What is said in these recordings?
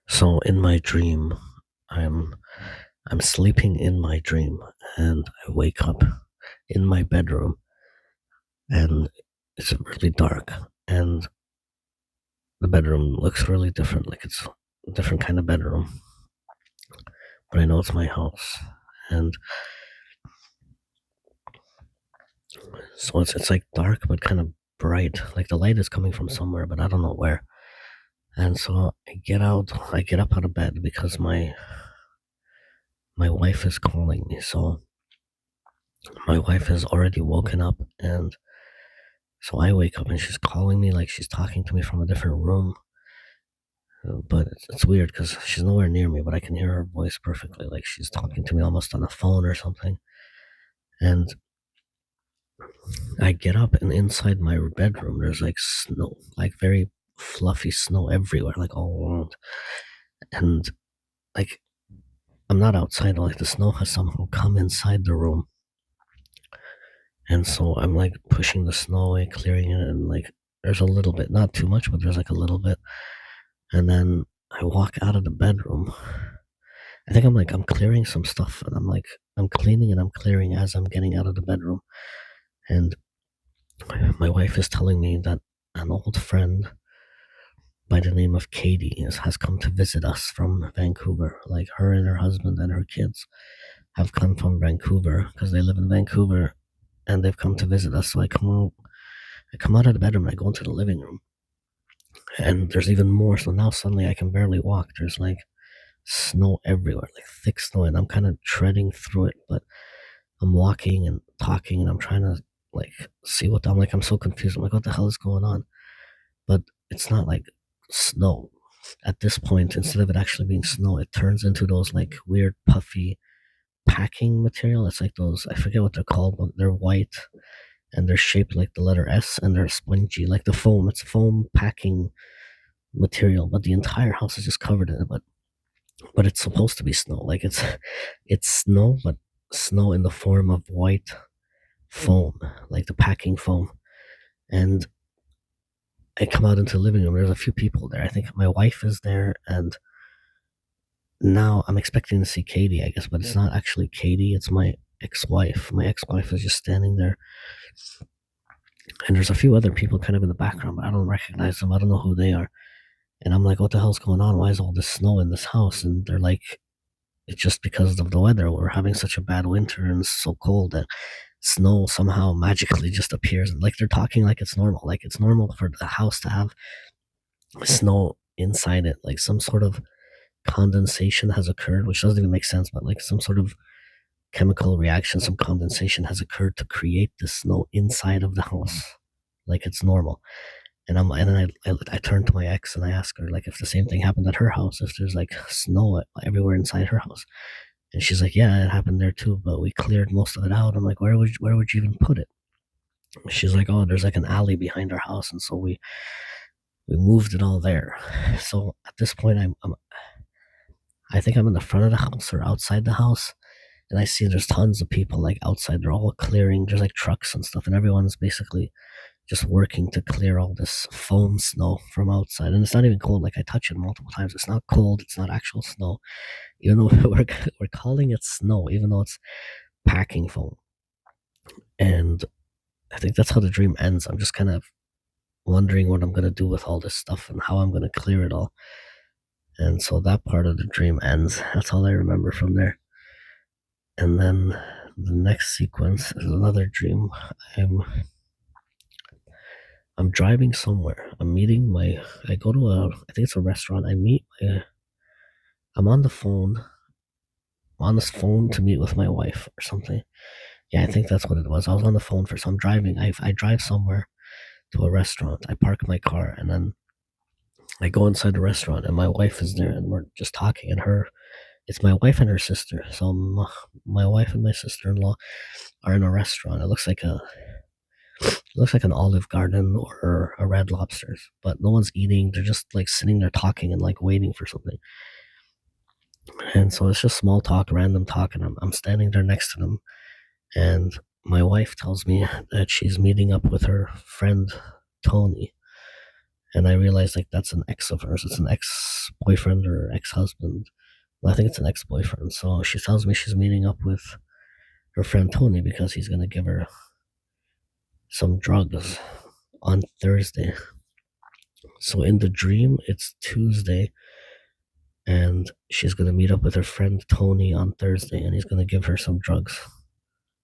So in my dream, I'm I'm sleeping in my dream and I wake up in my bedroom and it's really dark and the bedroom looks really different, like it's a different kind of bedroom, but I know it's my house. And so it's like dark but kind of bright. Like the light is coming from somewhere, but I don't know where. And so I get up out of bed because my wife is calling me. So my wife has already woken up and so I wake up and she's calling me like she's talking to me from a different room. But it's weird because she's nowhere near me, but I can hear her voice perfectly, like she's talking to me almost on a phone or something. And I get up, and inside my bedroom, there's like snow, like very fluffy snow everywhere, like all around. And like I'm not outside, like the snow has somehow come inside the room. And so I'm like pushing the snow away, clearing it, and like there's a little bit, not too much, but there's like a little bit. And then I walk out of the bedroom. I think I'm clearing some stuff and I'm cleaning and I'm clearing as I'm getting out of the bedroom. And my wife is telling me that an old friend by the name of Katie has come to visit us from Vancouver. Like her and her husband and her kids have come from Vancouver because they live in Vancouver and they've come to visit us. So I come out of the bedroom and I go into the living room and there's even more. So now suddenly I can barely walk. There's like snow everywhere, like thick snow, and I'm kind of treading through it, but I'm walking and talking and I'm trying to like see what I'm so confused. I'm like, what the hell is going on? But it's not like snow. At this point, instead of it actually being snow, it turns into those like weird puffy packing material. It's like those, I forget what they're called, but they're white and they're shaped like the letter S and they're spongy, like the foam. It's foam packing material, but the entire house is just covered in it. But it's supposed to be snow. Like it's snow, but snow in the form of white foam, like the packing foam. And I come out into the living room. There's a few people there. I think my wife is there, and now I'm expecting to see Katie, I guess, but it's not actually Katie. It's my ex-wife. My ex-wife is just standing there, and there's a few other people kind of in the background, but I don't recognize them. I don't know who they are. And I'm like, what the hell's going on? Why is all this snow in this house? And they're like, it's just because of the weather. We're having such a bad winter and it's so cold that snow somehow magically just appears. And like they're talking like it's normal. Like it's normal for the house to have snow inside it. Like some sort of condensation has occurred, which doesn't even make sense, but like some sort of chemical reaction, some condensation has occurred to create the snow inside of the house. Like it's normal. And then I turn to my ex and I ask her like if the same thing happened at her house, if there's like snow everywhere inside her house. And she's like, yeah, it happened there too, but we cleared most of it out. I'm like, where would you even put it? She's like, oh, there's like an alley behind our house, and so we moved it all there. So at this point, I think I'm in the front of the house or outside the house, and I see there's tons of people like outside. They're all clearing. There's like trucks and stuff, and everyone's basically just working to clear all this foam snow from outside. And it's not even cold. Like I touch it multiple times. It's not cold. It's not actual snow, even though we're calling it snow, even though it's packing foam. And I think that's how the dream ends. I'm just kind of wondering what I'm going to do with all this stuff and how I'm going to clear it all. And so that part of the dream ends. That's all I remember from there. And then the next sequence is another dream. I'm I'm driving somewhere. I go to I think it's a restaurant. I'm on the phone. I'm on this phone to meet with my wife or something. Yeah, I think that's what it was. I was on the phone for some driving. I drive somewhere to a restaurant. I park my car and then I go inside the restaurant and my wife is there and we're just talking and it's my wife and her sister. So my wife and my sister-in-law are in a restaurant. It looks like an Olive Garden or a Red Lobster's, but no one's eating. They're just like sitting there talking and like waiting for something. And so it's just small talk, random talk, and I'm standing there next to them. And my wife tells me that she's meeting up with her friend Tony, And I realized like that's an ex of hers. It's an ex-boyfriend or ex-husband. Well, I think it's an ex-boyfriend. So she tells me she's meeting up with her friend Tony because he's gonna give her some drugs on Thursday. So in the dream, it's Tuesday, and she's gonna meet up with her friend Tony on Thursday, and he's gonna give her some drugs,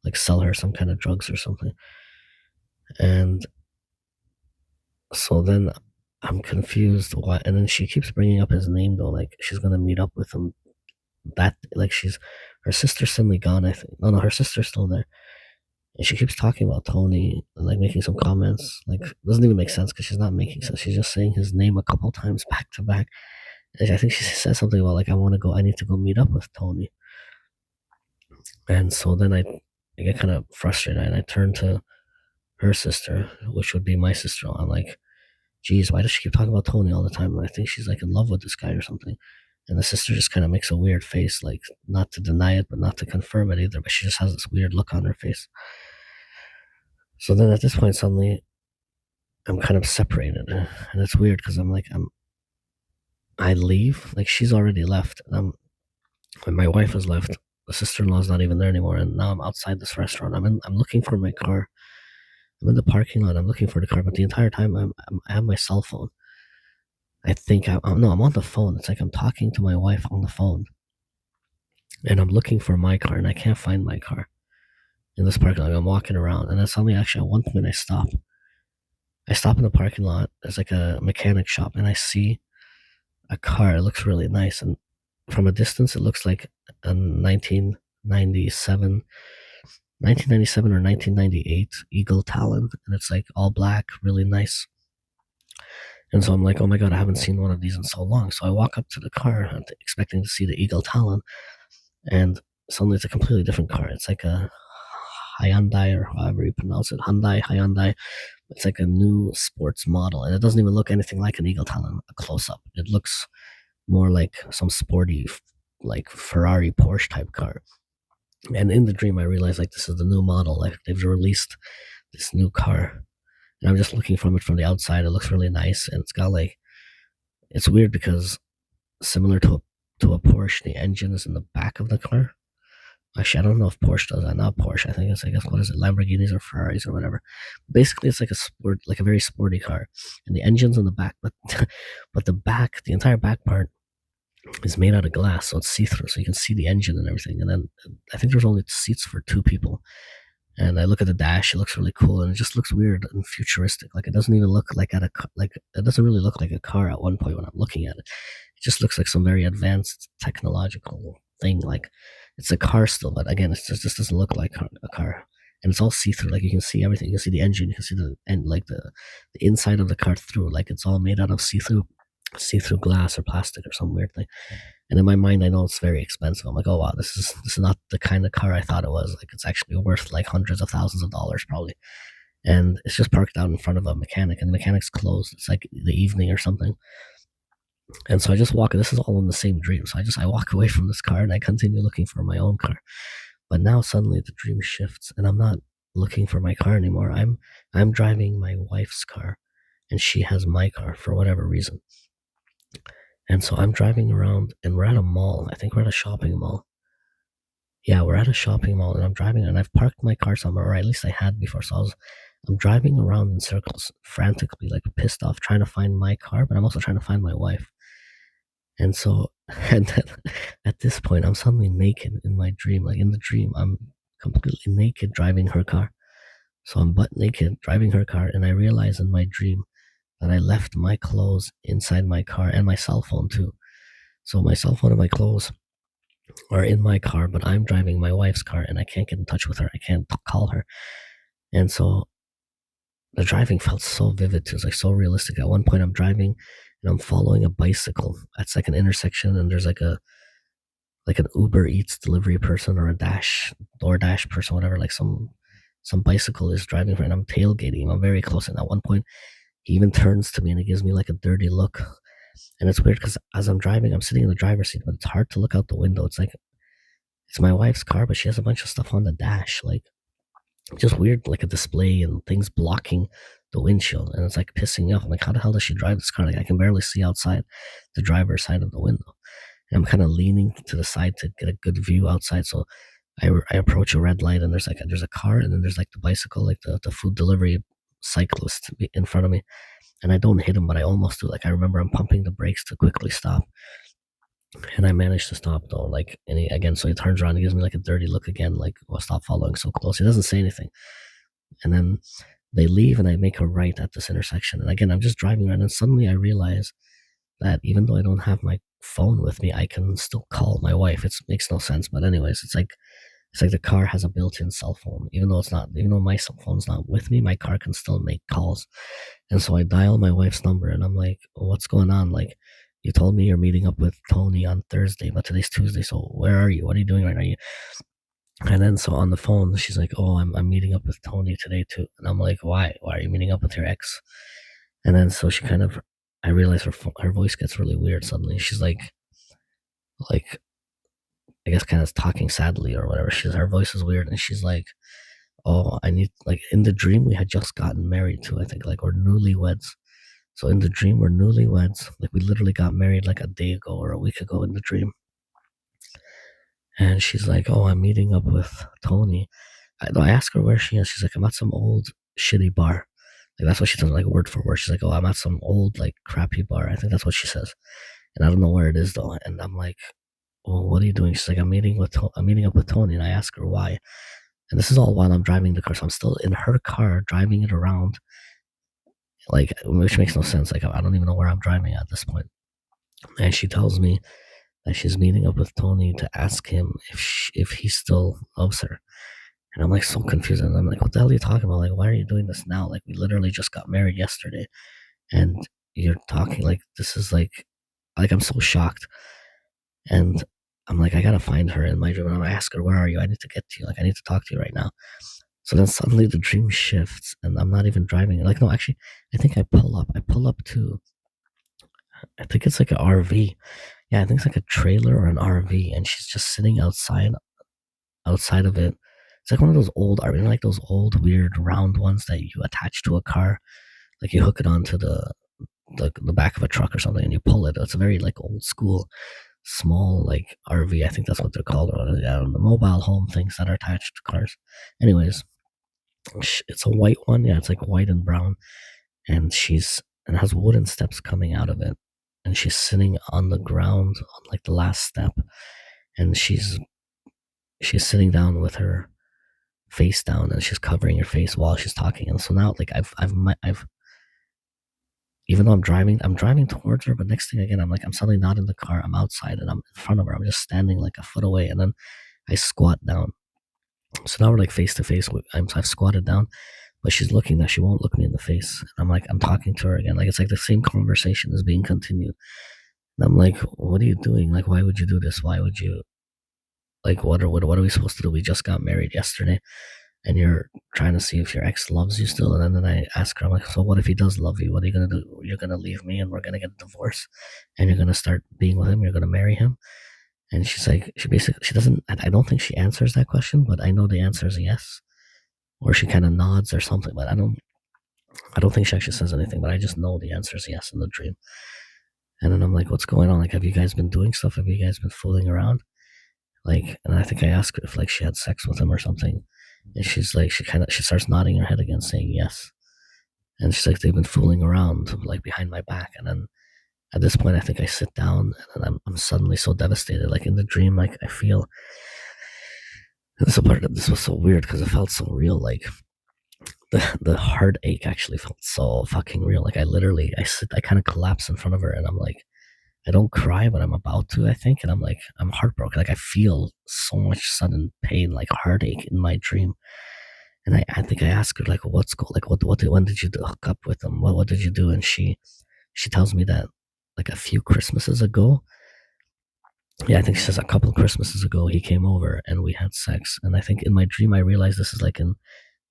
like sell her some kind of drugs or something. And so then I'm confused why, and then she keeps bringing up his name though, like she's gonna meet up with him. That like she's her sister's suddenly gone. I think her sister's still there, and she keeps talking about Tony and like making some comments. Like doesn't even make sense because she's not making sense. She's just saying his name a couple times back to back. And I think she says something about like I need to go meet up with Tony. And so then I get kind of frustrated and I turn to her sister, which would be my sister. I'm like, geez, why does she keep talking about Tony all the time? And I think she's like in love with this guy or something. And the sister just kind of makes a weird face, like not to deny it, but not to confirm it either. But she just has this weird look on her face. So then at this point, suddenly I'm kind of separated. And it's weird because I'm like, I leave, like she's already left. And my wife has left. The sister-in-law's not even there anymore. And now I'm outside this restaurant. I'm looking for my car. I'm in the parking lot. I'm looking for the car. But the entire time I have my cell phone. I think I'm on the phone. It's like I'm talking to my wife on the phone. And I'm looking for my car and I can't find my car in this parking lot. I'm walking around and then suddenly actually at one point I stop. I stop in the parking lot. There's like a mechanic shop and I see a car. It looks really nice. And from a distance, it looks like a 1997 or 1998 Eagle Talon. And it's like all black, really nice. And so I'm like, oh my God, I haven't seen one of these in so long. So I walk up to the car expecting to see the Eagle Talon. And suddenly it's a completely different car. It's like a Hyundai or however you pronounce it. Hyundai. It's like a new sports model. And it doesn't even look anything like an Eagle Talon, a close-up. It looks more like some sporty, like Ferrari, Porsche type car. And in the dream, I realized like this is the new model. Like they've released this new car. And I'm just looking from it from the outside. It looks really nice. And it's got like, it's weird because similar to a Porsche, the engine is in the back of the car. Actually, I don't know if Porsche does that. Not Porsche. I think it's, I guess, what is it? Lamborghinis or Ferraris or whatever. Basically, it's like a very sporty car. And the engine's in the back, but the entire back part is made out of glass, so it's see-through, so you can see the engine and everything. And then I think there's only seats for 2 people. And I look at the dash; it looks really cool, and it just looks weird and futuristic. Like it doesn't even look like it doesn't really look like a car at one point when I'm looking at it. It just looks like some very advanced technological thing. Like it's a car still, but again, it just doesn't look like a car. And it's all see-through. Like you can see everything. You can see the engine. You can see the inside of the car through. Like it's all made out of see-through glass or plastic or some weird thing. And in my mind, I know it's very expensive. I'm like, oh wow, this is not the kind of car I thought it was. Like it's actually worth like hundreds of thousands of dollars probably. And it's just parked out in front of a mechanic, and the mechanic's closed. It's like the evening or something. And so I just walk. This is all in the same dream. So I walk away from this car and I continue looking for my own car. But now suddenly the dream shifts, and I'm not looking for my car anymore. I'm driving my wife's car, and she has my car for whatever reason. And so I'm driving around, and we're at a mall. I think we're at a shopping mall. Yeah, we're at a shopping mall, and I'm driving, and I've parked my car somewhere, or at least I had before. So I'm driving around in circles, frantically, like pissed off, trying to find my car, but I'm also trying to find my wife. And so, and then at this point, I'm suddenly naked in my dream. Like in the dream, I'm completely naked driving her car. So I'm butt naked driving her car, and I realize in my dream that I left my clothes inside my car and my cell phone too. So my cell phone and my clothes are in my car, but I'm driving my wife's car and I can't get in touch with her. I can't call her. And so the driving felt so vivid too. It's like so realistic. At one point I'm driving and I'm following a bicycle. It's like an intersection, and there's like an Uber Eats delivery person or a DoorDash person, whatever, like some bicycle is driving for, and I'm tailgating him. I'm very close, and at one point he even turns to me and he gives me like a dirty look. And it's weird because as I'm driving, I'm sitting in the driver's seat, but it's hard to look out the window. It's like, it's my wife's car, but she has a bunch of stuff on the dash, like just weird, like a display and things blocking the windshield, and it's like pissing me off. I'm like, how the hell does she drive this car? Like I can barely see outside the driver's side of the window. And I'm kind of leaning to the side to get a good view outside. So I approach a red light, and there's a car, and then there's like the bicycle, like the food delivery cyclist in front of me. And I don't hit him, but I almost do. Like I remember I'm pumping the brakes to quickly stop, and I managed to stop though. Like, and again, so he turns around, he gives me like a dirty look again, like, well, stop following so close. He doesn't say anything, and then they leave, and I make a right at this intersection. And again, I'm just driving around, and suddenly I realize that even though I don't have my phone with me, I can still call my wife. It makes no sense, but anyways, it's like the car has a built-in cell phone. Even though my cell phone's not with me, my car can still make calls. And so I dial my wife's number, and I'm like, what's going on? Like, you told me you're meeting up with Tony on Thursday, but today's Tuesday. So where are you? What are you doing right now? And then so on the phone, she's like, oh, I'm meeting up with Tony today too. And I'm like, why? Why are you meeting up with your ex? And then so I realize her voice gets really weird suddenly. She's like I guess kind of talking sadly or whatever. Her voice is weird, and she's like, "Oh, I need like in the dream we had just gotten married too. I think like we're newlyweds. So in the dream we're newlyweds. Like we literally got married like a day ago or a week ago in the dream." And she's like, "Oh, I'm meeting up with Tony." I ask her where she is. She's like, "I'm at some old shitty bar." Like that's what she does, like word for word. She's like, "Oh, I'm at some old like crappy bar." I think that's what she says, and I don't know where it is though. And I'm like, well, what are you doing? She's like, I'm meeting up with Tony, and I ask her why. And this is all while I'm driving the car, so I'm still in her car driving it around, like which makes no sense. Like I don't even know where I'm driving at this point. And she tells me that she's meeting up with Tony to ask him if he still loves her. And I'm like so confused, and I'm like, what the hell are you talking about? Like, why are you doing this now? Like we literally just got married yesterday, and you're talking like this is like I'm so shocked. And I'm like, I gotta find her in my dream. And I ask her, where are you? I need to get to you. Like, I need to talk to you right now. So then suddenly the dream shifts, and I'm not even driving. Like, no, actually, I think I pull up. I pull up to, I think it's like an RV. Yeah, I think it's like a trailer or an RV. And she's just sitting outside of it. It's like one of those old RV, like those old weird round ones that you attach to a car. Like you hook it onto the back of a truck or something, and you pull it. It's a very like old school small like RV. I think that's what they're called. Or, yeah, the mobile home things that are attached to cars. Anyways, it's a white one. Yeah, it's like white and brown, and it has wooden steps coming out of it, and she's sitting on the ground on like the last step, and she's sitting down with her face down, and she's covering her face while she's talking. And so now like I've even though I'm driving towards her, but next thing again, I'm suddenly not in the car. I'm outside, and I'm in front of her. I'm just standing like a foot away, and then I squat down. So now we're like face to face. I've squatted down, but she's looking that she won't look me in the face. And I'm talking to her again. Like it's like the same conversation is being continued. And I'm like, what are you doing? Like, why would you do this? Why would you? Like, what are we supposed to do? We just got married yesterday, and you're trying to see if your ex loves you still. And then I ask her, I'm like, so what if he does love you? What are you gonna do? You're gonna leave me, and we're gonna get a divorce, and you're gonna start being with him. You're gonna marry him. And she's like, she doesn't. I don't think she answers that question, but I know the answer is yes, or she kind of nods or something. But I don't think she actually says anything. But I just know the answer is yes in the dream. And then I'm like, what's going on? Like, have you guys been doing stuff? Have you guys been fooling around? Like, and I think I asked her if like she had sex with him or something. And she's like, she starts nodding her head again, saying yes. And she's like, they've been fooling around like behind my back. And then at this point, I think I sit down, and then I'm suddenly so devastated. Like in the dream, like I feel. And this was so weird because it felt so real. Like the heartache actually felt so fucking real. Like I kind of collapse in front of her, and I'm like, I don't cry, but I'm about to, I think. And I'm heartbroken. Like I feel so much sudden pain, like heartache in my dream. And I think I asked her like, when did you hook up with him? What did you do? And she tells me that like a few Christmases ago. Yeah, I think she says a couple Christmases ago he came over and we had sex. And I think in my dream I realized this is like in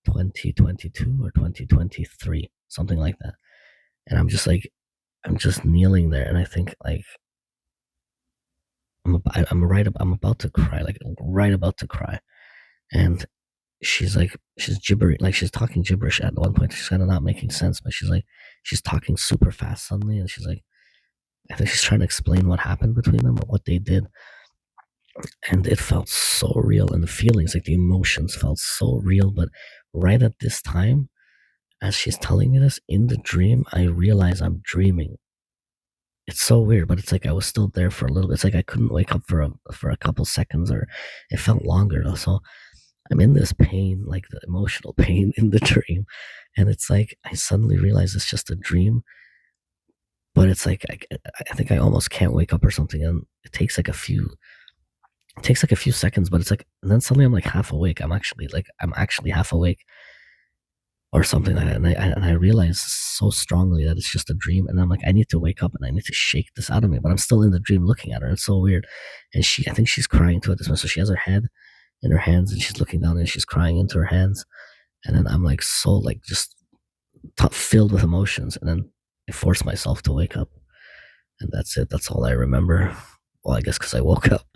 2022 or 2023, something like that. And I'm just kneeling there, and I think like I'm about to cry, like right about to cry. And she's gibberish, like she's talking gibberish at one point. She's kind of not making sense, but she's talking super fast suddenly, and she's like, I think she's trying to explain what happened between them or what they did. And it felt so real, and the feelings, like the emotions, felt so real. But right at this time, as she's telling me this in the dream, I realize I'm dreaming. It's so weird, but it's like I was still there for a little bit. It's like I couldn't wake up for a couple seconds, or it felt longer though. So I'm in this pain, like the emotional pain in the dream, and it's like I suddenly realize it's just a dream. But it's like I think I almost can't wake up or something, and it takes like a few seconds, but it's like, and then suddenly I'm like half awake. I'm actually half awake or something like that. And I realize so strongly that it's just a dream. And I'm like, I need to wake up and I need to shake this out of me. But I'm still in the dream looking at her. It's so weird. And I think she's crying to it this one. So she has her head in her hands and she's looking down and she's crying into her hands. And then I'm like, so like just filled with emotions. And then I force myself to wake up. And that's it. That's all I remember. Well, I guess because I woke up.